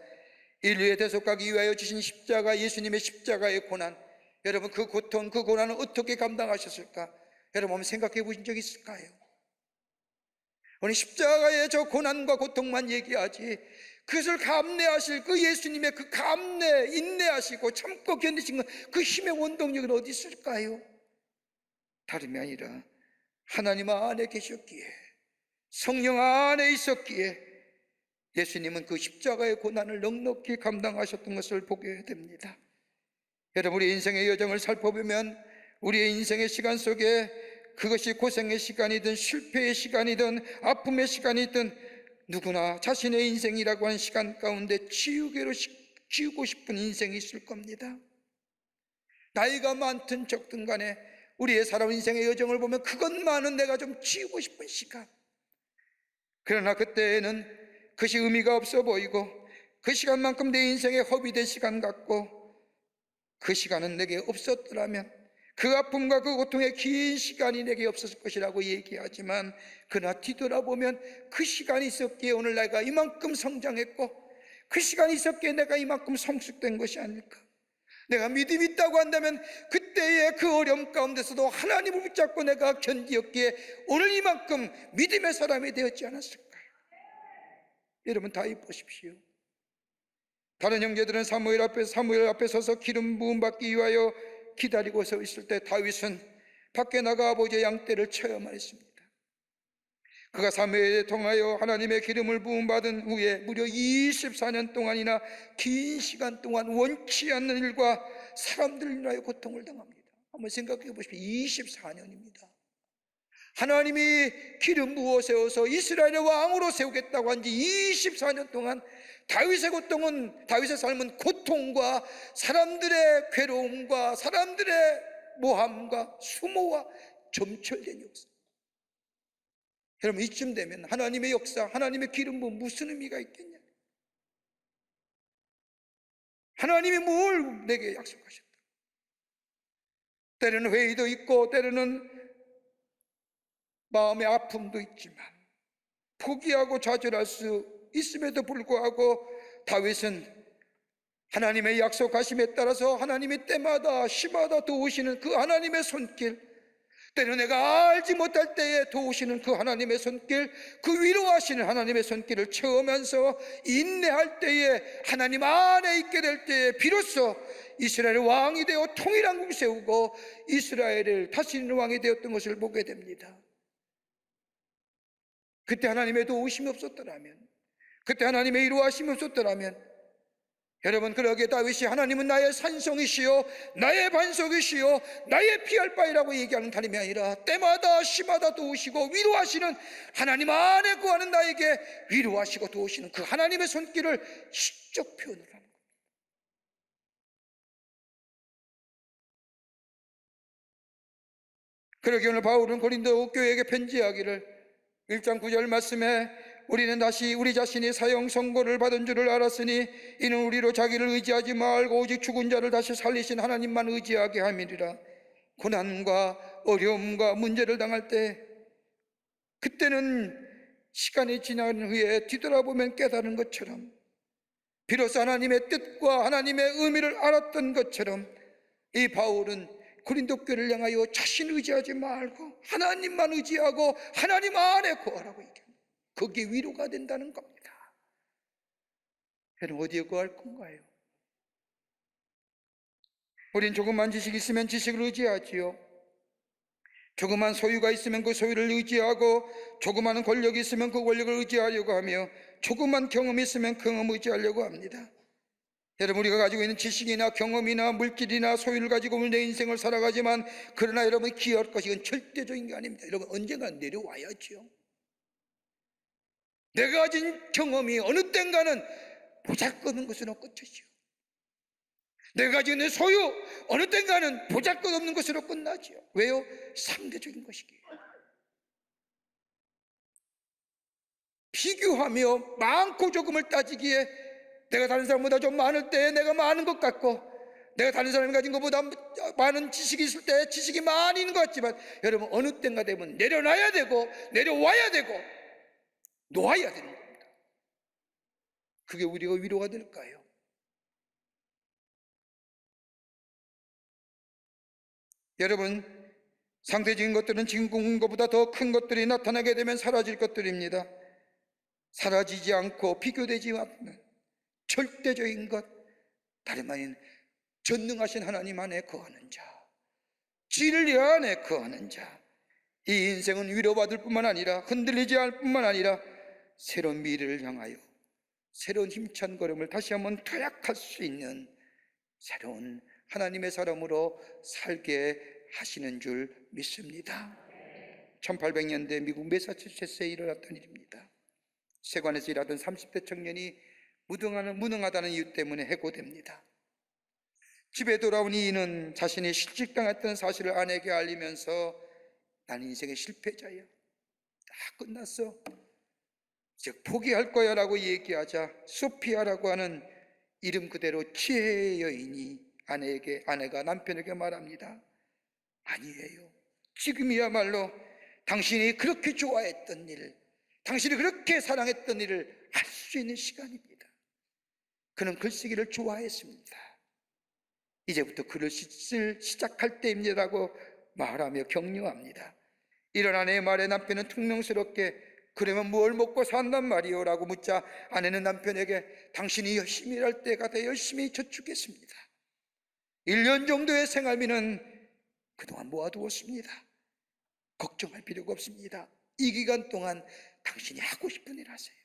인류의 대속하기 위하여 지신 십자가, 예수님의 십자가의 고난, 여러분 그 고통, 그 고난을 어떻게 감당하셨을까? 여러분 한번 생각해 보신 적 있을까요? 오늘 십자가의 저 고난과 고통만 얘기하지 그것을 감내하실 그 예수님의 그 감내, 인내하시고 참고 견디신 그 힘의 원동력은 어디 있을까요? 다름이 아니라 하나님 안에 계셨기에, 성령 안에 있었기에 예수님은 그 십자가의 고난을 넉넉히 감당하셨던 것을 보게 됩니다. 여러분, 우리 인생의 여정을 살펴보면 우리의 인생의 시간 속에 그것이 고생의 시간이든 실패의 시간이든 아픔의 시간이든 누구나 자신의 인생이라고 하는 시간 가운데 지우고 싶은 인생이 있을 겁니다. 나이가 많든 적든 간에 우리의 살아온 인생의 여정을 보면 그것만은 내가 좀 지우고 싶은 시간. 그러나 그때에는 그것이 의미가 없어 보이고 그 시간만큼 내 인생의 허비된 시간 같고, 그 시간은 내게 없었더라면, 그 아픔과 그 고통의 긴 시간이 내게 없었을 것이라고 얘기하지만, 그러나 뒤돌아보면 그 시간이 있었기에 오늘 내가 이만큼 성장했고 그 시간이 있었기에 내가 이만큼 성숙된 것이 아닐까. 내가 믿음이 있다고 한다면 그때의 그 어려움 가운데서도 하나님을 붙잡고 내가 견디었기에 오늘 이만큼 믿음의 사람이 되었지 않았을까요? 여러분 다윗 보십시오. 다른 형제들은 사무엘 앞에 서서 기름 부음 받기 위하여 기다리고 서 있을 때 다윗은 밖에 나가 아버지의 양떼를 쳐야만 했습니다. 그가 사무엘에 통하여 하나님의 기름을 부음받은 후에 무려 24년 동안이나 긴 시간 동안 원치 않는 일과 사람들을 인하여 고통을 당합니다. 한번 생각해 보십시오. 24년입니다. 하나님이 기름 부어 세워서 이스라엘의 왕으로 세우겠다고 한 지 24년 동안 다윗의 삶은 고통과 사람들의 괴로움과 사람들의 모함과 수모와 점철된 역사. 여러분, 이쯤 되면 하나님의 역사, 하나님의 기름 부은 무슨 의미가 있겠냐? 하나님이 뭘 내게 약속하셨다. 때로는 회의도 있고 때로는 마음의 아픔도 있지만 포기하고 좌절할 수 있음에도 불구하고 다윗은 하나님의 약속하심에 따라서 하나님이 때마다 시마다 도우시는 그 하나님의 손길, 때는 내가 알지 못할 때에 도우시는 그 하나님의 손길, 그 위로하시는 하나님의 손길을 채우면서 인내할 때에, 하나님 안에 있게 될 때에 비로소 이스라엘의 왕이 되어 통일한 국을 세우고 이스라엘을 다스리는 왕이 되었던 것을 보게 됩니다. 그때 하나님의 도우심이 없었더라면, 그때 하나님의 위로하심이 없었더라면, 여러분, 그러기에 다윗이 하나님은 나의 산성이시요 나의 반석이시요 나의 피할 바위라고 얘기하는 하나님이 아니라 때마다 시마다 도우시고 위로하시는 하나님 안에 구하는 나에게 위로하시고 도우시는 그 하나님의 손길을 시적 표현을 하는 겁니다. 그러기에 오늘 바울은 고린도 교회에게 편지하기를 1장 9절 말씀에 우리는 다시 우리 자신이 사형 선고를 받은 줄을 알았으니 이는 우리로 자기를 의지하지 말고 오직 죽은 자를 다시 살리신 하나님만 의지하게 함이리라. 고난과 어려움과 문제를 당할 때, 그때는 시간이 지난 후에 뒤돌아보면 깨달은 것처럼, 비로소 하나님의 뜻과 하나님의 의미를 알았던 것처럼, 이 바울은 고린도 교회를 향하여 자신 의지하지 말고 하나님만 의지하고 하나님 안에 구하라고 얘기합니다. 거기에 위로가 된다는 겁니다. 여러분, 어디에 구할 건가요? 우린 조금만 지식이 있으면 지식을 의지하지요. 조그만 소유가 있으면 그 소유를 의지하고, 조그마한 권력이 있으면 그 권력을 의지하려고 하며, 조그만 경험이 있으면 경험을 의지하려고 합니다. 여러분, 우리가 가지고 있는 지식이나 경험이나 물질이나 소유를 가지고 내 인생을 살아가지만, 그러나 여러분, 기여할 것이 이건 절대적인 게 아닙니다. 여러분, 언젠가 내려와야지요. 내가 가진 경험이 어느 땐가는 보잘것없는 것으로 끝이지요. 내가 가지고 있는 소유 어느 땐가는 보잘것없는 것으로 끝나지요. 왜요? 상대적인 것이기에. 비교하며 많고 조금을 따지기에, 내가 다른 사람보다 좀 많을 때 내가 많은 것 같고, 내가 다른 사람이 가진 것보다 많은 지식이 있을 때 지식이 많이 있는 것 같지만, 여러분, 어느 때가 되면 내려놔야 되고 내려와야 되고 놓아야 되는 겁니다. 그게 우리가 위로가 될까요? 여러분, 상대적인 것들은 지금 것보다 더 큰 것들이 나타나게 되면 사라질 것들입니다. 사라지지 않고 비교되지 않는 절대적인 것, 다름 아닌 전능하신 하나님 안에 거하는 자, 진리 안에 거하는 자, 이 인생은 위로받을 뿐만 아니라 흔들리지 않을 뿐만 아니라 새로운 미래를 향하여 새로운 힘찬 걸음을 다시 한번 도약할 수 있는 새로운 하나님의 사람으로 살게 하시는 줄 믿습니다. 1800년대 미국 매사추세츠에 일어났던 일입니다. 세관에서 일하던 30대 청년이 무능하다는 이유 때문에 해고됩니다. 집에 돌아온 이는 자신이 실직당했던 사실을 아내에게 알리면서 나는 인생의 실패자야, 다 끝났어, 이제 포기할 거야 라고 얘기하자 소피아라고 하는 이름 그대로 지혜의 여인이 아내가 남편에게 말합니다. 아니에요, 지금이야말로 당신이 그렇게 좋아했던 일, 당신이 그렇게 사랑했던 일을 할 수 있는 시간입니다. 그는 글쓰기를 좋아했습니다. 이제부터 글을 쓸 시작할 때입니다라고 말하며 격려합니다. 이런 아내의 말에 남편은 퉁명스럽게 그러면 뭘 먹고 산단 말이요? 라고 묻자 아내는 남편에게 당신이 열심히 일할 때가 돼 열심히 저축했습니다. 1년 정도의 생활비는 그동안 모아두었습니다. 걱정할 필요가 없습니다. 이 기간 동안 당신이 하고 싶은 일 하세요.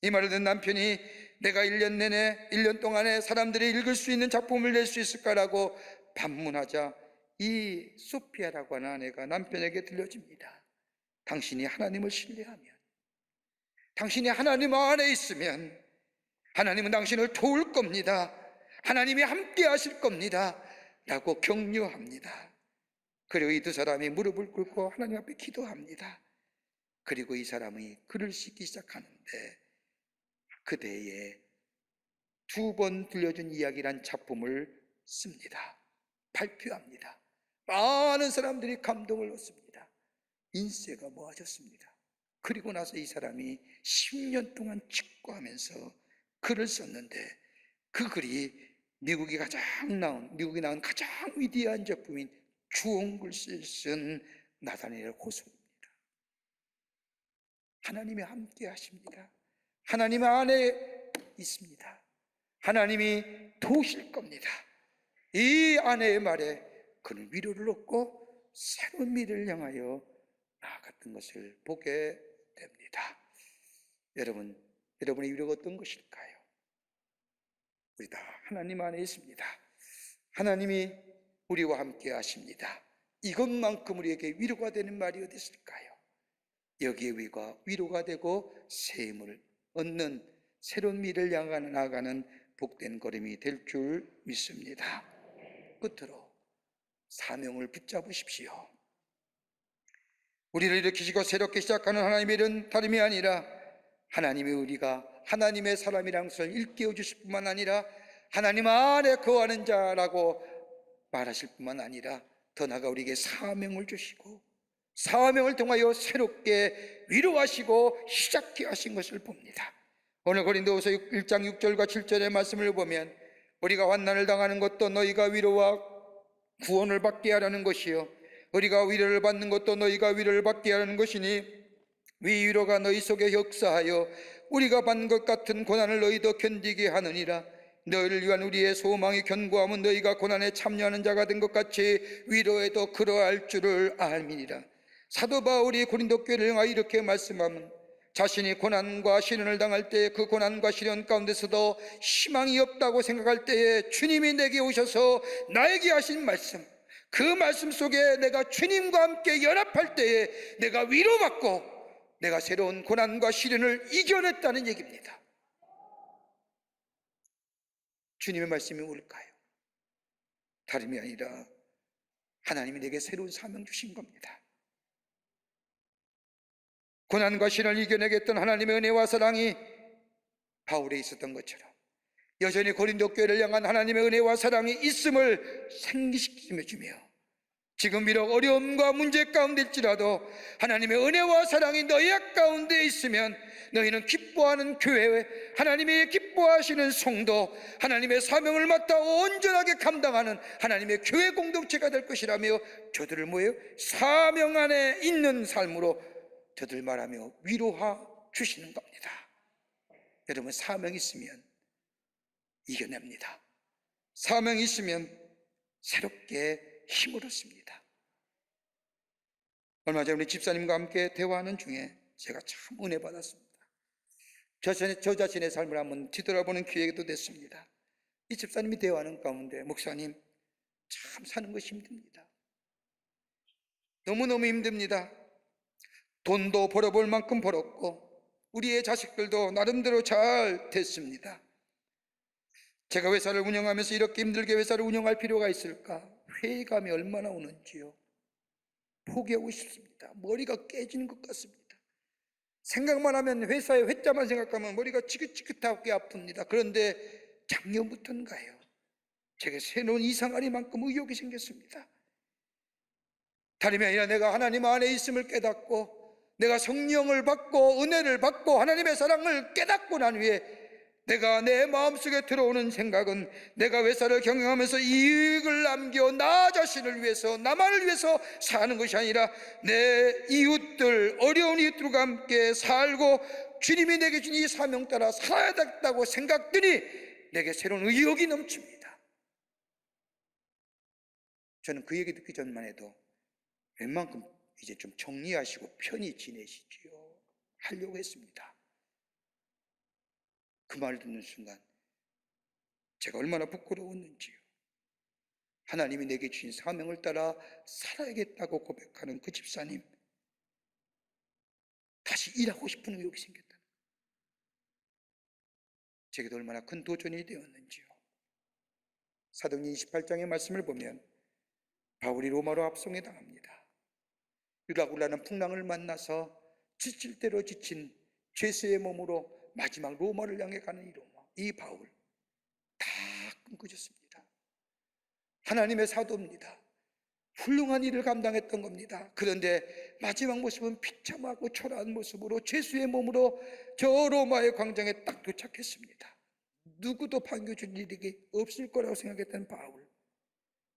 이 말을 듣는 남편이 내가 1년 동안에 사람들이 읽을 수 있는 작품을 낼 수 있을까라고 반문하자 이 소피아라고 하는 아내가 남편에게 들려줍니다. 당신이 하나님을 신뢰하면, 당신이 하나님 안에 있으면 하나님은 당신을 도울 겁니다. 하나님이 함께 하실 겁니다. 라고 격려합니다. 그리고 이 두 사람이 무릎을 꿇고 하나님 앞에 기도합니다. 그리고 이 사람이 글을 쓰기 시작하는데, 그대의 두 번 들려준 이야기란 작품을 씁니다. 발표합니다. 많은 사람들이 감동을 얻습니다. 인쇄가 모아졌습니다. 그리고 나서 이 사람이 10년 동안 직구하면서 글을 썼는데, 그 글이 미국이 나온 가장 위대한 작품인 주홍글씨를 쓴 나다니엘 호소입니다. 하나님이 함께 하십니다. 하나님 안에 있습니다. 하나님이 도우실 겁니다. 이 아내의 말에 그는 위로를 얻고 새로운 미래를 향하여 나아갔던 것을 보게 됩니다. 여러분의 위로가 어떤 것일까요? 우리 다 하나님 안에 있습니다. 하나님이 우리와 함께 하십니다. 이것만큼 우리에게 위로가 되는 말이 어디 있을까요? 여기에 위로가 되고 새 힘을 얻는 새로운 미래를 향해 나아가는 복된 걸음이 될 줄 믿습니다. 끝으로 사명을 붙잡으십시오. 우리를 일으키시고 새롭게 시작하는 하나님의 일은 다름이 아니라 하나님이 우리가 하나님의 사람이라는 것을 일깨워 주실 뿐만 아니라 하나님 안에 거하는 자라고 말하실 뿐만 아니라 더 나아가 우리에게 사명을 주시고 사명을 통하여 새롭게 위로하시고 시작해 하신 것을 봅니다. 오늘 고린도후서 1장 6절과 7절의 말씀을 보면 우리가 환난을 당하는 것도 너희가 위로와 구원을 받게 하라는 것이요 우리가 위로를 받는 것도 너희가 위로를 받게 하라는 것이니 위로가 너희 속에 역사하여 우리가 받는 것 같은 고난을 너희도 견디게 하느니라. 너희를 위한 우리의 소망이 견고함은 너희가 고난에 참여하는 자가 된 것 같이 위로에도 그러할 줄을 알미니라. 사도 바울이 고린도 교회를 향하여 이렇게 말씀하면 자신이 고난과 시련을 당할 때 그 고난과 시련 가운데서도 희망이 없다고 생각할 때에 주님이 내게 오셔서 나에게 하신 말씀, 그 말씀 속에 내가 주님과 함께 연합할 때에 내가 위로받고 내가 새로운 고난과 시련을 이겨냈다는 얘기입니다. 주님의 말씀이 뭘까요? 다름이 아니라 하나님이 내게 새로운 사명 주신 겁니다. 고난과 시련을 이겨내겠던 하나님의 은혜와 사랑이 바울에 있었던 것처럼 여전히 고린도 교회를 향한 하나님의 은혜와 사랑이 있음을 생기시켜 주며 지금 비록 어려움과 문제 가운데일지라도 하나님의 은혜와 사랑이 너희 가운데 있으면 너희는 기뻐하는 교회, 하나님의 기뻐하시는 성도, 하나님의 사명을 맡아 온전하게 감당하는 하나님의 교회 공동체가 될 것이라며 저들을 뭐예요? 사명 안에 있는 삶으로 저들 말하며 위로하 주시는 겁니다. 여러분, 사명이 있으면 이겨냅니다. 사명이 있으면 새롭게 힘을 얻습니다. 얼마 전에 우리 집사님과 함께 대화하는 중에 제가 참 은혜 받았습니다. 저 자신의 삶을 한번 뒤돌아보는 기회도 됐습니다. 이 집사님이 대화하는 가운데 목사님, 참 사는 것이 힘듭니다. 너무너무 힘듭니다. 돈도 벌어볼 만큼 벌었고 우리의 자식들도 나름대로 잘 됐습니다. 제가 회사를 운영하면서 이렇게 힘들게 회사를 운영할 필요가 있을까? 회의감이 얼마나 오는지요. 포기하고 싶습니다. 머리가 깨지는 것 같습니다. 생각만 하면 회사의 회자만 생각하면 머리가 지긋지긋하게 아픕니다. 그런데 작년부터인가요? 제게 새로운 이상하리만큼 의욕이 생겼습니다. 다름이 아니라 내가 하나님 안에 있음을 깨닫고 내가 성령을 받고 은혜를 받고 하나님의 사랑을 깨닫고 난 후에 내가 내 마음속에 들어오는 생각은 내가 회사를 경영하면서 이익을 남겨 나 자신을 위해서 나만을 위해서 사는 것이 아니라 내 이웃들, 어려운 이웃들과 함께 살고 주님이 내게 준 이 사명 따라 살아야 겠다고 생각들이 내게 새로운 의욕이 넘칩니다. 저는 그 얘기 듣기 전만 해도 웬만큼 이제 좀 정리하시고 편히 지내시지요 하려고 했습니다. 그 말을 듣는 순간 제가 얼마나 부끄러웠는지요. 하나님이 내게 주신 사명을 따라 살아야겠다고 고백하는 그 집사님, 다시 일하고 싶은 의욕이 생겼다. 제게도 얼마나 큰 도전이 되었는지요. 사도행전 28장의 말씀을 보면 바울이 로마로 압송에 당합니다. 유라굴라는 풍랑을 만나서 지칠 대로 지친 죄수의 몸으로 마지막 로마를 향해 가는 이 바울, 다 끊겨졌습니다. 하나님의 사도입니다. 훌륭한 일을 감당했던 겁니다. 그런데 마지막 모습은 비참하고 초라한 모습으로 죄수의 몸으로 저 로마의 광장에 딱 도착했습니다. 누구도 반겨줄 일이 없을 거라고 생각했던 바울.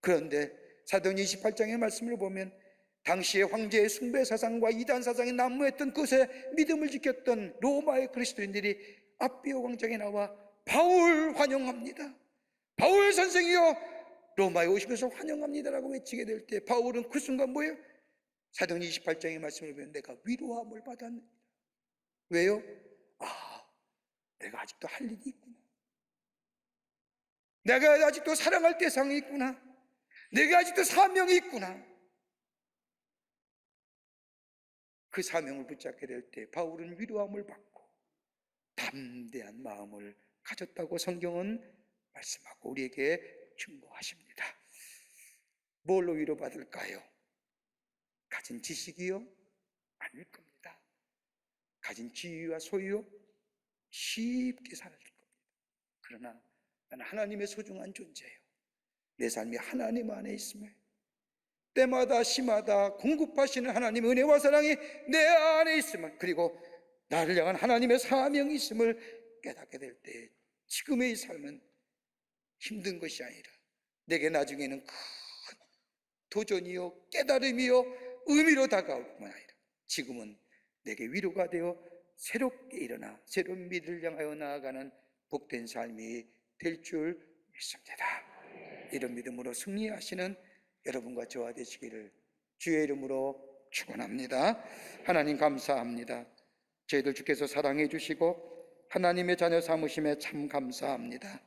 그런데 사도행전 28장의 말씀을 보면 당시의 황제의 숭배 사상과 이단 사상이 난무했던 그것에 믿음을 지켰던 로마의 그리스도인들이 아비오 광장에 나와 바울 환영합니다. 바울 선생이요, 로마에 오시면서 환영합니다라고 외치게 될 때 바울은 그 순간 뭐예요? 사도행전 28장의 말씀을 보면 내가 위로함을 받았느니라. 왜요? 내가 아직도 할 일이 있구나. 내가 아직도 사랑할 대상이 있구나. 내가 아직도 사명이 있구나. 그 사명을 붙잡게 될 때 바울은 위로함을 받고 담대한 마음을 가졌다고 성경은 말씀하고 우리에게 충고하십니다. 뭘로 위로받을까요? 가진 지식이요? 아닐 겁니다. 가진 지위와 소유요? 쉽게 사라질 겁니다. 그러나 나는 하나님의 소중한 존재예요. 내 삶이 하나님 안에 있음을, 때마다 시마다 공급하시는 하나님의 은혜와 사랑이 내 안에 있음을, 그리고 나를 향한 하나님의 사명이 있음을 깨닫게 될 때 지금의 이 삶은 힘든 것이 아니라 내게 나중에는 큰 도전이요, 깨달음이요, 의미로 다가올 뿐만 아니라 지금은 내게 위로가 되어 새롭게 일어나 새로운 미래를 향하여 나아가는 복된 삶이 될 줄 믿습니다. 이런 믿음으로 승리하시는 여러분과 저와 되시기를 주의 이름으로 축원합니다. 하나님 감사합니다. 저희들 주께서 사랑해 주시고 하나님의 자녀 삼으심에 참 감사합니다.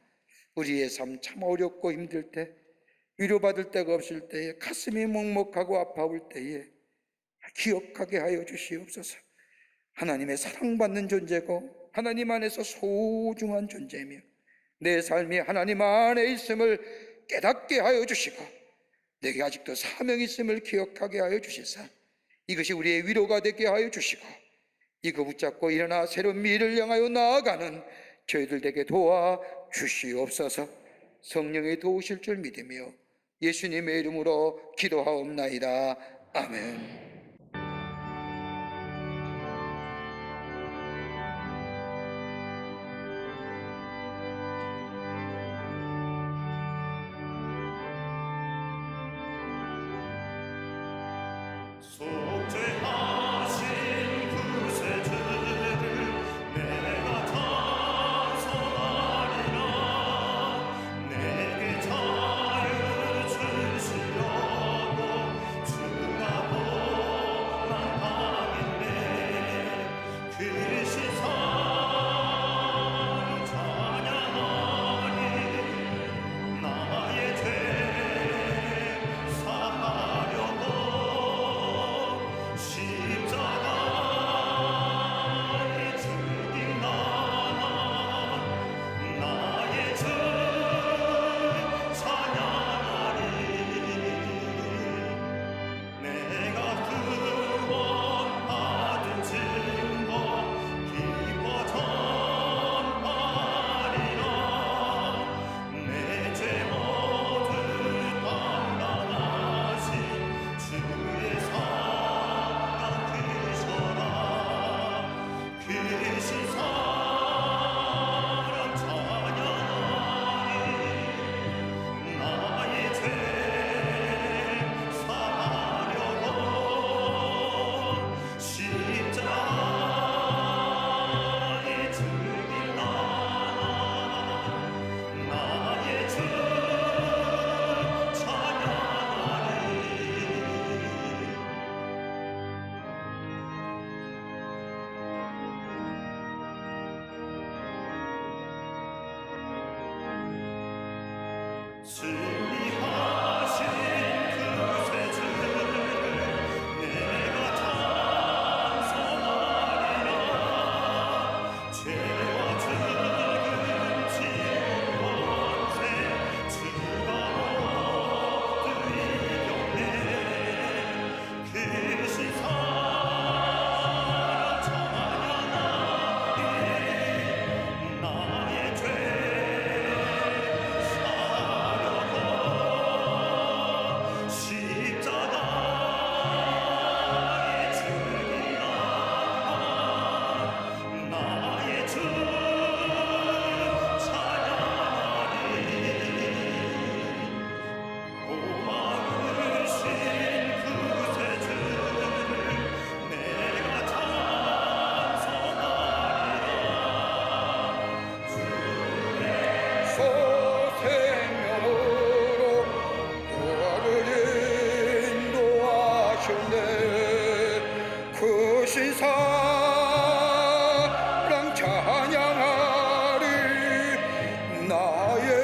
우리의 삶 참 어렵고 힘들 때, 위로받을 데가 없을 때에, 가슴이 먹먹하고 아파올 때에 기억하게 하여 주시옵소서. 하나님의 사랑받는 존재고 하나님 안에서 소중한 존재며 내 삶이 하나님 안에 있음을 깨닫게 하여 주시고 내게 아직도 사명이 있음을 기억하게 하여 주시사 이것이 우리의 위로가 되게 하여 주시고 이거 붙잡고 일어나 새로운 미래를 향하여 나아가는 저희들 되게 도와 주시옵소서. 성령이 도우실 줄 믿으며 예수님의 이름으로 기도하옵나이다. 아멘. 속죄하신 구세주를 내가 찬송하리라. 내게 자유 주시려고 주가 보란 방인데 그 시사를 찬양하리. 나의 죄 사하려고 십자가에 죽인 나나 나의 주 찬양하리. 내가 구원받은 증거 기뻐 전파리라. 내 죄 모두 담당하신 주의 사랑 크셔라. 크신 사랑 찬양하리. 나의 죄 사하려고 십자가에 죽인 나나 나의 주 찬양하리. 승리하신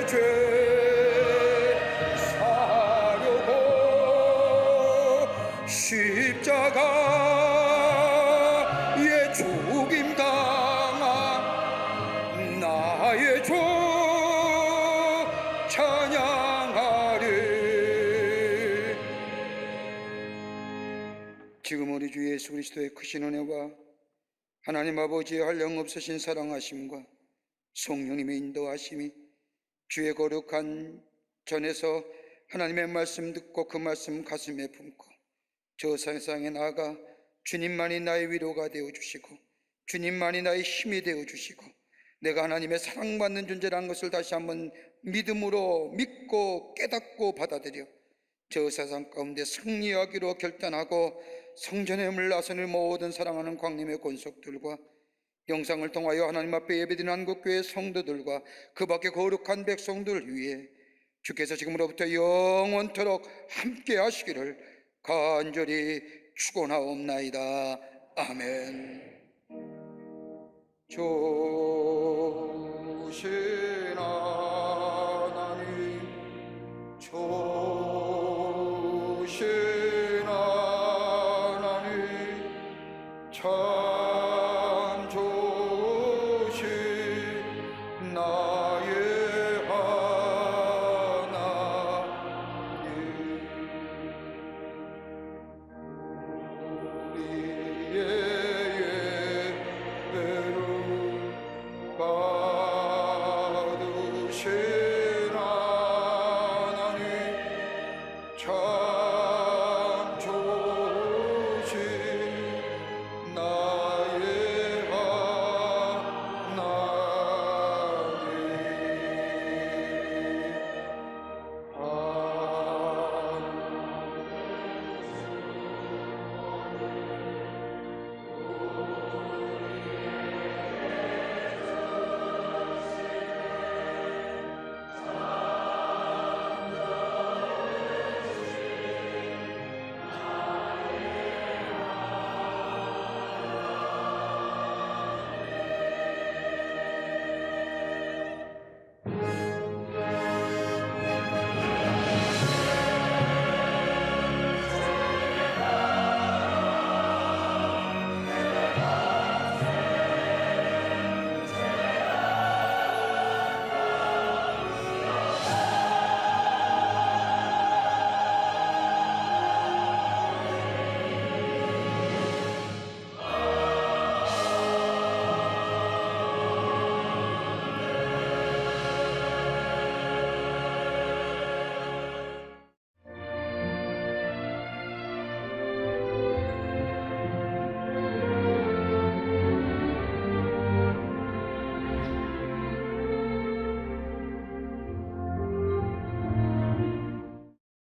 죄 사려고 십자가에 죽임 당한 나의 주 찬양하리. 지금 우리 주 예수 그리스도의 크신 은혜와 하나님 아버지의 한량없으신 사랑하심과 성령님의 인도하심이 주의 거룩한 전에서 하나님의 말씀 듣고 그 말씀 가슴에 품고 저 세상에 나아가 주님만이 나의 위로가 되어주시고 주님만이 나의 힘이 되어주시고 내가 하나님의 사랑받는 존재라는 것을 다시 한번 믿음으로 믿고 깨닫고 받아들여 저 세상 가운데 승리하기로 결단하고 성전의 물나선을 모든 사랑하는 광림의 권속들과 영상을 통하여 하나님 앞에 예배드리는 한국교회 성도들과 그 밖에 거룩한 백성들 위해 주께서 지금으로부터 영원토록 함께 하시기를 간절히 축원하옵나이다. 아멘. 조심